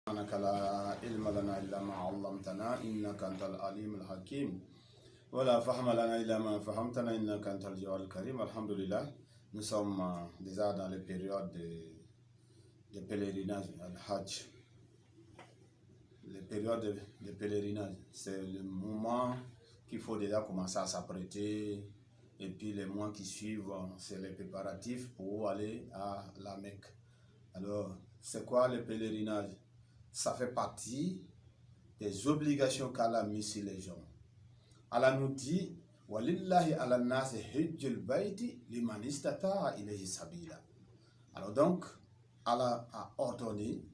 سبحانك لا علم لنا إلا ما علمتنا إنك أنت العليم الحكيم ولا فهم لنا إلا ما فهمتنا إنك أنت الجواد الكريم. Alhamdulillah, nous sommes déjà dans les périodes de pèlerinage, al-Hajj. Les périodes de pèlerinage, c'est le moment qu'il faut déjà commencer à s'apprêter. Et puis les mois qui suivent, c'est les préparatifs pour aller à la Mecque. Alors, c'est quoi le pèlerinage? Ça fait partie des obligations qu'Allah a mis sur les gens. Allah nous dit Walillahi ala nasi hijjul bayti liman istata'a ilayhi sabila. Alors donc, Allah a ordonné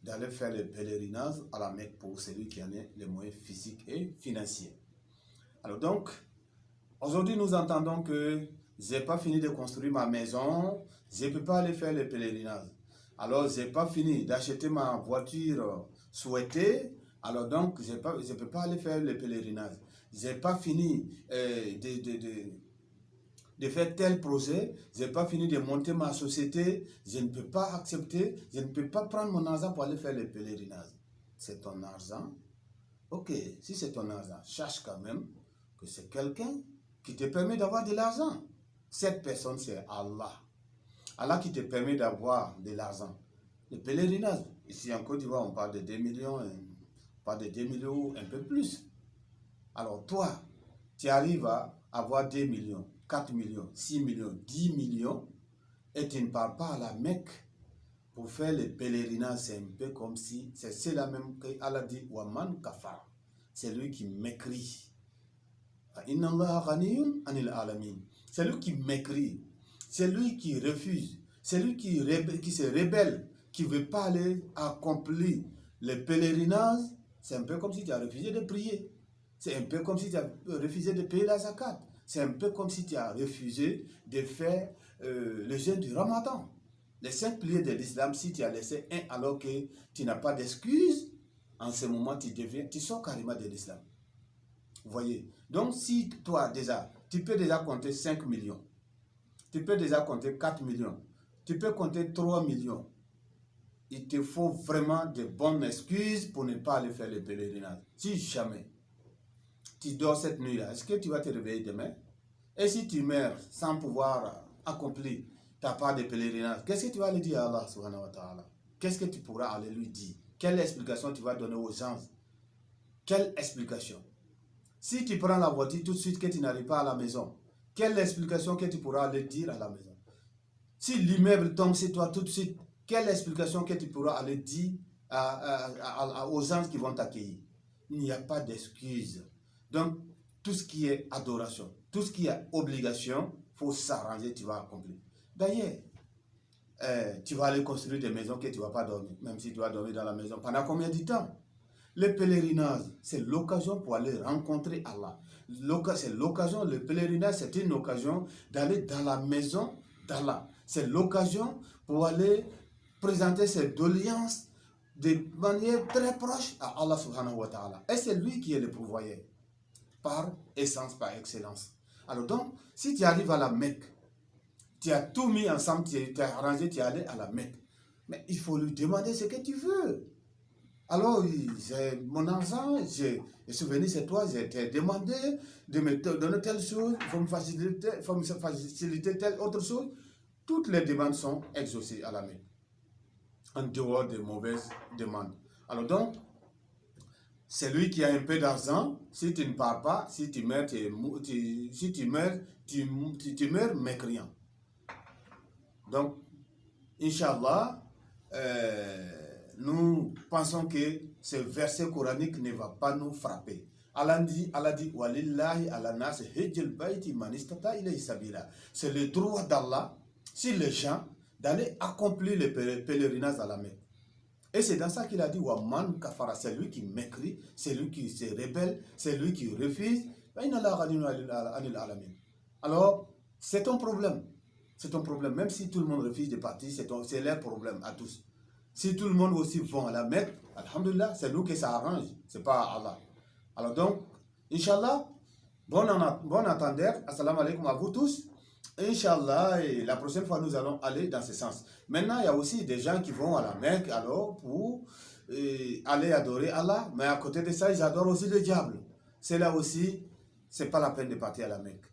d'aller faire le pèlerinage à la Mecque pour celui qui en a les moyens physiques et financiers. Alors donc, aujourd'hui nous entendons que je n'ai pas fini de construire ma maison, je ne peux pas aller faire le pèlerinage. Alors, je n'ai pas fini d'acheter ma voiture souhaitée, alors donc je ne peux pas aller faire le pèlerinage. Je n'ai pas fini de faire tel projet, je n'ai pas fini de monter ma société, je ne peux pas accepter, je ne peux pas prendre mon argent pour aller faire le pèlerinage. C'est ton argent. Ok, si c'est ton argent, cherche quand même que c'est quelqu'un qui te permet d'avoir de l'argent. Cette personne, c'est Allah. Allah qui te permet d'avoir de l'argent. Le pèlerinage, ici en Côte d'Ivoire, on parle de 2 millions, on parle de 2 millions, un peu plus. Alors toi, tu arrives à avoir 2 millions, 4 millions, 6 millions, 10 millions, et tu ne pars pas à la Mecque pour faire le pèlerinage. C'est un peu comme si, c'est la même que Allah dit, Waman kafara. C'est lui qui m'écrit. Inna Allah ghaniyun anil alamin. C'est lui qui m'écrit. C'est lui qui refuse, c'est lui qui se rebelle, qui ne veut pas aller accomplir le pèlerinage. C'est un peu comme si tu as refusé de prier. C'est un peu comme si tu as refusé de payer la zakat. C'est un peu comme si tu as refusé de faire le jeûne du Ramadan. Les 5 piliers de l'islam, si tu as laissé un alors que tu n'as pas d'excuse, en ce moment tu sors carrément de l'islam. Vous voyez? Donc si toi déjà, tu peux déjà compter 5 millions. Tu peux déjà compter 4 millions. Tu peux compter 3 millions. Il te faut vraiment de bonnes excuses pour ne pas aller faire le pèlerinage. Si jamais tu dors cette nuit-là, est-ce que tu vas te réveiller demain? Et si tu meurs sans pouvoir accomplir ta part de pèlerinage, qu'est-ce que tu vas aller dire à Allah subhanahu wa ta'ala? Qu'est-ce que tu pourras aller lui dire? Quelle explication tu vas donner aux gens? Quelle explication? Si tu prends la voiture tout de suite que tu n'arrives pas à la maison, quelle explication que tu pourras aller dire à la maison? Si l'immeuble tombe sur toi tout de suite, quelle explication que tu pourras aller dire aux gens qui vont t'accueillir? Il n'y a pas d'excuse. Donc, tout ce qui est adoration, tout ce qui est obligation, il faut s'arranger, tu vas accomplir. D'ailleurs, tu vas aller construire des maisons que tu ne vas pas dormir, même si tu vas dormir dans la maison. Pendant combien de temps? Le pèlerinage, c'est l'occasion pour aller rencontrer Allah. C'est l'occasion, le pèlerinage, c'est une occasion d'aller dans la maison d'Allah. C'est l'occasion pour aller présenter ses doléances de manière très proche à Allah subhanahu wa ta'ala. Et c'est lui qui est le pourvoyeur, par essence, par excellence. Alors donc, si tu arrives à la Mecque, tu as tout mis ensemble, tu as arrangé, tu es allé à la Mecque. Mais il faut lui demander ce que tu veux. Alors, j'ai mon argent, j'ai souvenu, c'est toi, j'ai été demandé de me donner telle chose, il faut me faciliter telle autre chose. Toutes les demandes sont exaucées à la Mecque, en dehors des mauvaises demandes. Alors donc, c'est lui qui a un peu d'argent, si tu ne pars pas, si tu meurs, tu meurs mécréant. Donc, Inch'Allah, nous pensons que ce verset coranique ne va pas nous frapper. Allah dit Walillahi ala nas hijjul bayti man istata ilayhi sabila. C'est le droit d'Allah sur les gens d'aller accomplir le pèlerinage à la Mecque. Et c'est dans ça qu'il a dit Waman kafara, c'est lui qui m'écrit, c'est lui qui se rebelle, c'est lui qui refuse. Alors, c'est ton problème. C'est ton problème. Même si tout le monde refuse de partir, c'est leur problème à tous. Si tout le monde aussi va à la Mecque, alhamdulillah, c'est nous que ça arrange, c'est pas Allah. Alors donc, Inch'Allah, bon entendeur, assalamu alaikum à vous tous. Inch'Allah, et la prochaine fois nous allons aller dans ce sens. Maintenant, il y a aussi des gens qui vont à la Mecque alors pour aller adorer Allah, mais à côté de ça, ils adorent aussi le diable. C'est là aussi, c'est pas la peine de partir à la Mecque.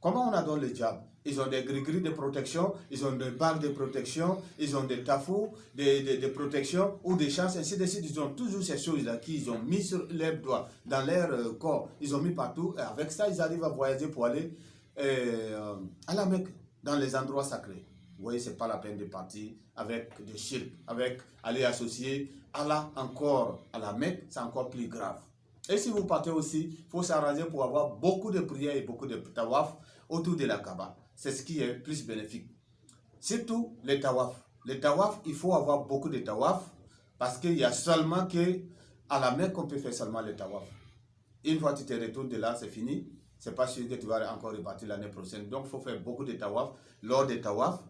Comment on adore le diable? Ils ont des gris-gris de protection, ils ont des bagues de protection, ils ont des tafous de protection ou des chances, ainsi de suite. Ils ont toujours ces choses-là qu'ils ont mis sur leurs doigts, dans leur corps. Ils ont mis partout. Et avec ça, ils arrivent à voyager pour aller à la Mecque, dans les endroits sacrés. Vous voyez, ce n'est pas la peine de partir avec des shirk, avec aller associer Allah encore à la Mecque, c'est encore plus grave. Et si vous partez aussi, il faut s'arranger pour avoir beaucoup de prières et beaucoup de tawaf autour de la Kaaba. C'est ce qui est plus bénéfique. Surtout les tawaf. Les tawaf, il faut avoir beaucoup de tawaf parce qu'il y a seulement que à la Mecque qu'on peut faire seulement les tawaf. Une fois que tu te retournes de là, c'est fini. C'est pas sûr que tu vas encore repartir l'année prochaine. Donc, il faut faire beaucoup de tawaf. Lors des tawaf,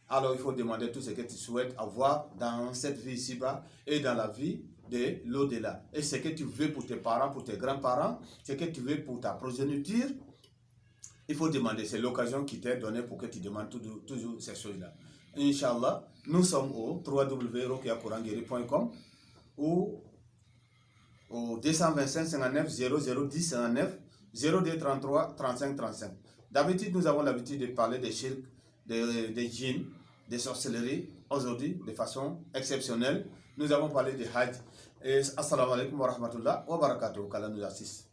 alors il faut demander tout ce que tu souhaites avoir dans cette vie ici-bas et dans la vie de l'au-delà. Et ce que tu veux pour tes parents, pour tes grands-parents, ce que tu veux pour ta progéniture, il faut demander. C'est l'occasion qui t'est donnée pour que tu demandes toujours ces choses-là. Inch'Allah, nous sommes au www.rokiakourangeri.com ou au 225 59 00 10 59 02 33 35 35. D'habitude, nous avons l'habitude de parler des shirk, des djinns, des sorcelleries. Aujourd'hui, de façon exceptionnelle, nous avons parlé de Hajj. Assalamu alaikum wa rahmatullah wa barakatuh. Qu'Allah nous assiste.